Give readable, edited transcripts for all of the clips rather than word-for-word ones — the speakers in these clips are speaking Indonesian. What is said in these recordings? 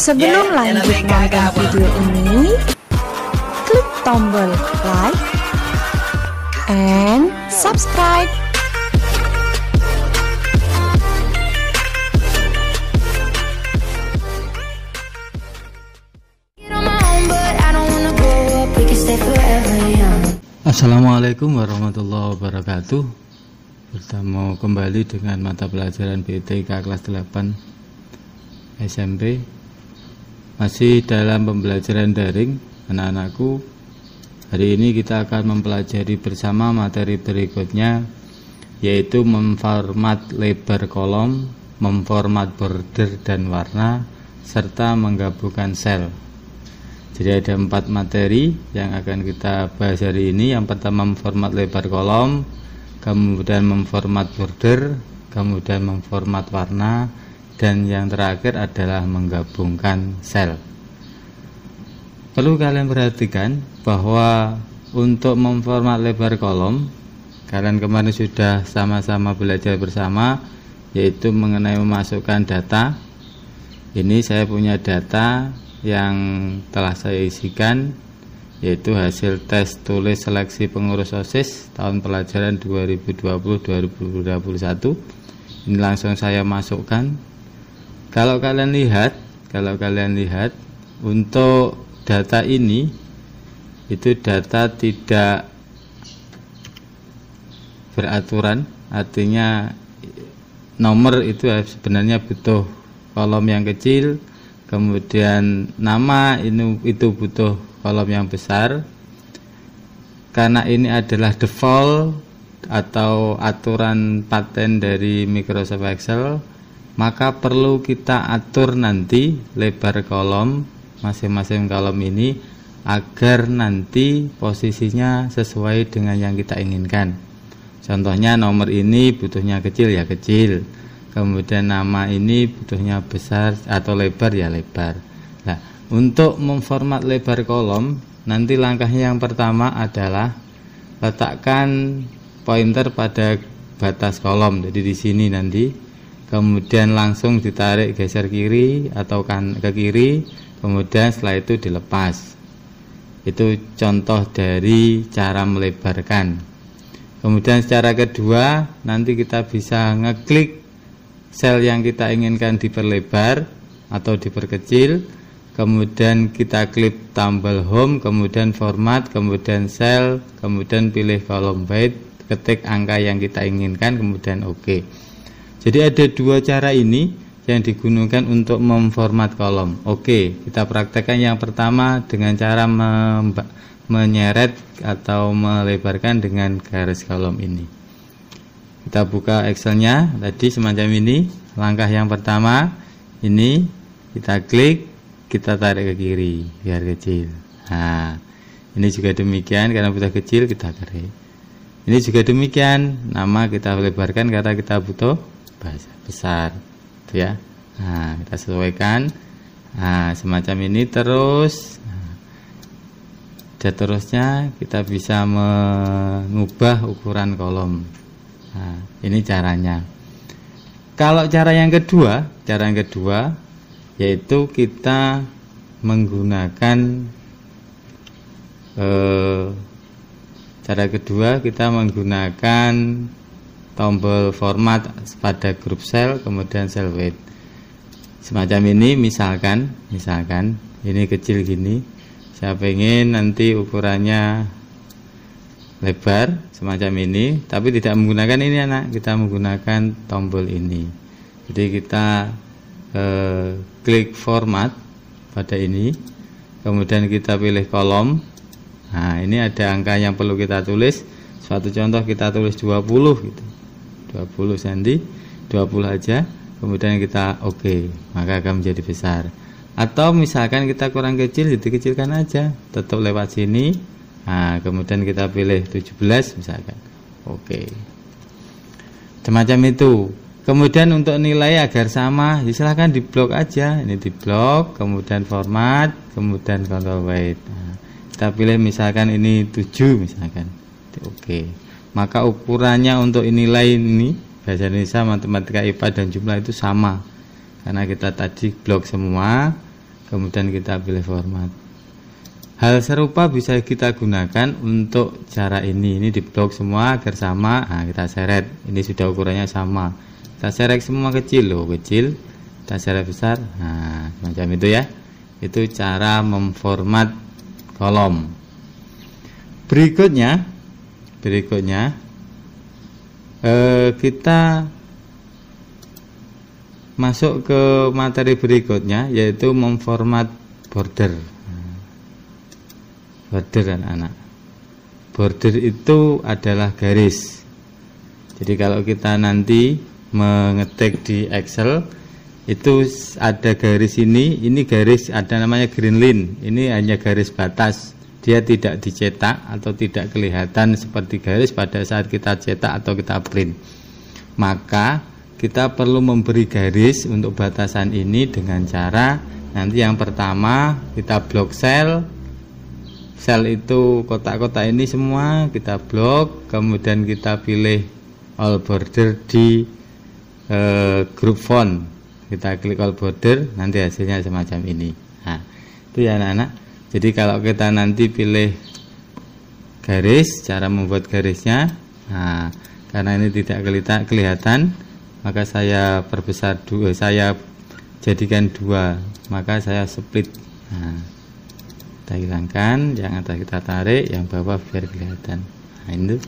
Sebelum lanjut nonton video ini, klik tombol like and subscribe. Assalamualaikum warahmatullahi wabarakatuh. Bertemu kembali dengan mata pelajaran BTK kelas 8 SMP. Masih dalam pembelajaran daring anak-anakku. Hari ini kita akan mempelajari bersama materi berikutnya, yaitu memformat lebar kolom, memformat border dan warna, serta menggabungkan sel. Jadi ada 4 materi yang akan kita bahas hari ini. Yang pertama memformat lebar kolom, kemudian memformat border, kemudian memformat warna, dan yang terakhir adalah menggabungkan sel. Perlu kalian perhatikan bahwa untuk memformat lebar kolom, kalian kemarin sudah sama-sama belajar bersama, yaitu mengenai memasukkan data. Ini saya punya data yang telah saya isikan, yaitu hasil tes tulis seleksi pengurus OSIS tahun pelajaran 2020-2021. Ini langsung saya masukkan. Kalau kalian lihat untuk data ini, itu data tidak beraturan, artinya nomor itu sebenarnya butuh kolom yang kecil, kemudian nama itu butuh kolom yang besar. Karena ini adalah default atau aturan paten dari Microsoft Excel, maka perlu kita atur nanti lebar kolom masing-masing kolom ini agar nanti posisinya sesuai dengan yang kita inginkan. Contohnya nomor ini butuhnya kecil ya kecil, kemudian nama ini butuhnya besar atau lebar ya lebar. Nah, untuk memformat lebar kolom, nanti langkahnya yang pertama adalah letakkan pointer pada batas kolom. Jadi di sini nanti, kemudian langsung ditarik geser kiri atau ke kiri, kemudian setelah itu dilepas. Itu contoh dari cara melebarkan. Kemudian secara kedua, nanti kita bisa ngeklik sel yang kita inginkan diperlebar atau diperkecil, kemudian kita klik tombol home, kemudian format, kemudian sel, kemudian pilih kolom weight, ketik angka yang kita inginkan, kemudian OK. Jadi ada 2 cara ini yang digunakan untuk memformat kolom. Oke, kita praktekkan yang pertama dengan cara menyeret atau melebarkan dengan garis kolom ini. Kita buka Excelnya tadi semacam ini. Langkah yang pertama ini kita klik, kita tarik ke kiri biar kecil. Nah, ini juga demikian, karena butuh kecil kita tarik. Ini juga demikian, nama kita lebarkan karena kita butuh besar, itu ya. Nah, kita sesuaikan. Nah, semacam ini terus. Dan terusnya kita bisa mengubah ukuran kolom. Nah, ini caranya. Kalau cara yang kedua yaitu kita menggunakan tombol format pada grup sel, kemudian sel weight. Semacam ini, misalkan ini kecil gini, saya pengen nanti ukurannya lebar semacam ini, tapi tidak menggunakan ini anak, kita menggunakan tombol ini. Jadi kita klik format pada ini, kemudian kita pilih kolom. Nah, ini ada angka yang perlu kita tulis. Suatu contoh kita tulis 20 gitu, 20 cm, 20 aja, kemudian kita OK, maka akan menjadi besar. Atau misalkan kita kurang kecil, dikecilkan aja, tetap lewat sini. Nah, kemudian kita pilih 17 misalkan. Oke. Semacam itu. Kemudian untuk nilai agar sama, silahkan diblok aja. Ini diblok, kemudian format, kemudian control weight. Nah, kita pilih misalkan ini 7 misalkan. Oke. Maka ukurannya untuk nilai ini bahasa Indonesia, matematika, IPA dan jumlah itu sama. Karena kita tadi blok semua. kemudian kita pilih format. Hal serupa bisa kita gunakan untuk cara ini di blok semua agar sama. Nah, kita seret, ini sudah ukurannya sama, kita seret semua kecil, kecil, kita seret besar. Nah, semacam itu ya. Itu cara memformat kolom. Berikutnya kita masuk ke materi berikutnya, yaitu memformat border. Border anak-anak. Border itu adalah garis. Jadi kalau kita nanti mengetik di Excel, itu ada garis ini garis, ada namanya green line. Ini hanya garis batas. Dia tidak dicetak atau tidak kelihatan seperti garis pada saat kita cetak atau kita print. Maka kita perlu memberi garis untuk batasan ini dengan cara nanti yang pertama kita blok sel itu kotak-kotak ini semua kita blok, kemudian kita pilih all border di group font, kita klik all border, nanti hasilnya semacam ini. Nah, itu ya anak-anak. Jadi kalau kita nanti pilih garis, cara membuat garisnya, nah, karena ini tidak kelihatan, maka saya perbesar saya jadikan 2, maka saya split. Nah, kita hilangkan, yang atas kita tarik, yang bawah biar kelihatan. Nah, itu.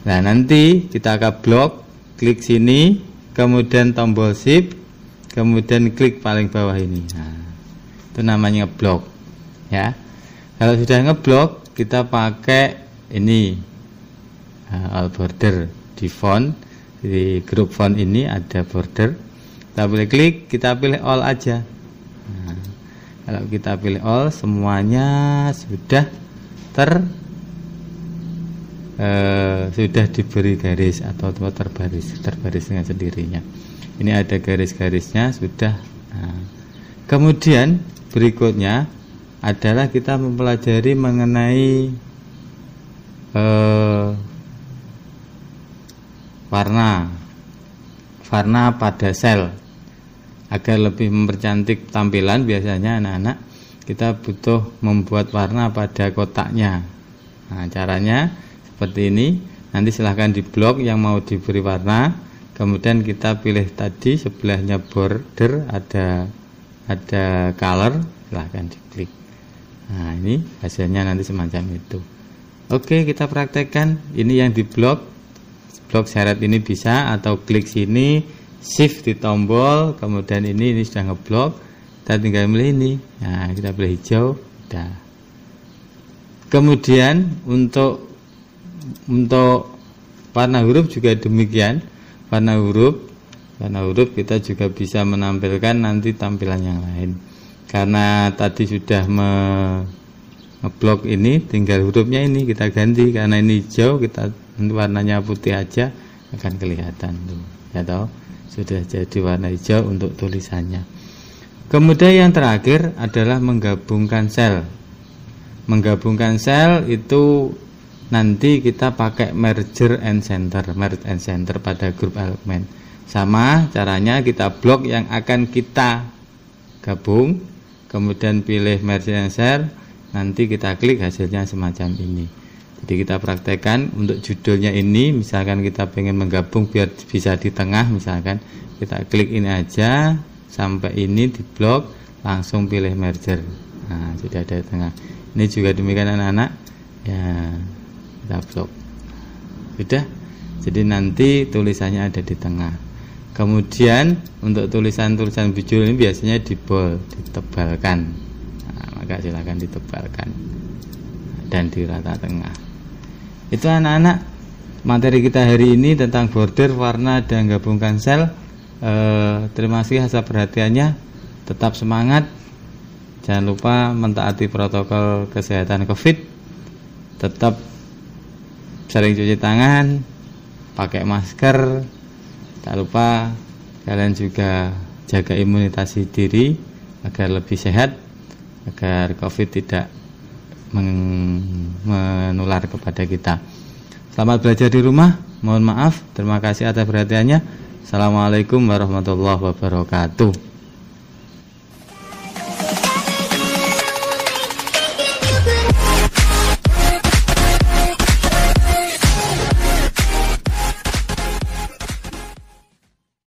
Nah, nanti kita akan blok, klik sini, kemudian tombol shift, kemudian klik paling bawah ini. Nah, itu namanya blok. Ya. Kalau sudah ngeblok, kita pakai ini all border di font, di grup font ini ada border. Kita pilih klik, kita pilih all aja. Nah, kalau kita pilih all, semuanya sudah sudah diberi garis atau terbaris dengan sendirinya. Ini ada garis-garisnya sudah. Nah, kemudian berikutnya adalah kita mempelajari mengenai warna pada sel. Agar lebih mempercantik tampilan, biasanya anak-anak kita butuh membuat warna pada kotaknya. Nah, caranya seperti ini. Nanti silahkan di blok yang mau diberi warna, kemudian kita pilih tadi sebelahnya border ada color, silahkan diklik. Nah, ini hasilnya nanti semacam itu. Oke, kita praktekkan. Ini yang di blok seret ini bisa, atau klik sini, shift di tombol, kemudian ini sudah ngeblok, kita tinggal milih ini. Nah, kita pilih hijau, udah. Kemudian untuk warna huruf juga demikian. Warna huruf kita juga bisa menampilkan nanti tampilan yang lain. Karena tadi sudah ngeblok ini, tinggal hurufnya ini kita ganti, karena ini hijau, kita warnanya putih aja akan kelihatan tuh, ya toh. Sudah jadi warna hijau untuk tulisannya. Kemudian yang terakhir adalah menggabungkan sel. Menggabungkan sel itu nanti kita pakai merge and center pada grup elemen. Sama caranya, kita blok yang akan kita gabung, kemudian pilih merge and center, nanti kita klik, hasilnya semacam ini. Jadi kita praktekkan untuk judulnya ini, misalkan kita pengen menggabung biar bisa di tengah, misalkan kita klik ini aja sampai ini di blok, langsung pilih merger. Nah, sudah ada di tengah. Ini juga demikian anak-anak. Ya, kita blok. Sudah. Jadi nanti tulisannya ada di tengah. Kemudian untuk tulisan-tulisan bijul ini biasanya di bold, ditebalkan. Nah, maka silakan ditebalkan dan di rata tengah. Itu anak-anak, materi kita hari ini tentang border, warna, dan gabungkan sel. Terima kasih atas perhatiannya. Tetap semangat. Jangan lupa mentaati protokol kesehatan COVID. Tetap sering cuci tangan, pakai masker. Tak lupa kalian juga jaga imunitas diri agar lebih sehat, agar COVID tidak menular kepada kita. Selamat belajar di rumah. Mohon maaf. Terima kasih atas perhatiannya. Assalamualaikum warahmatullahi wabarakatuh.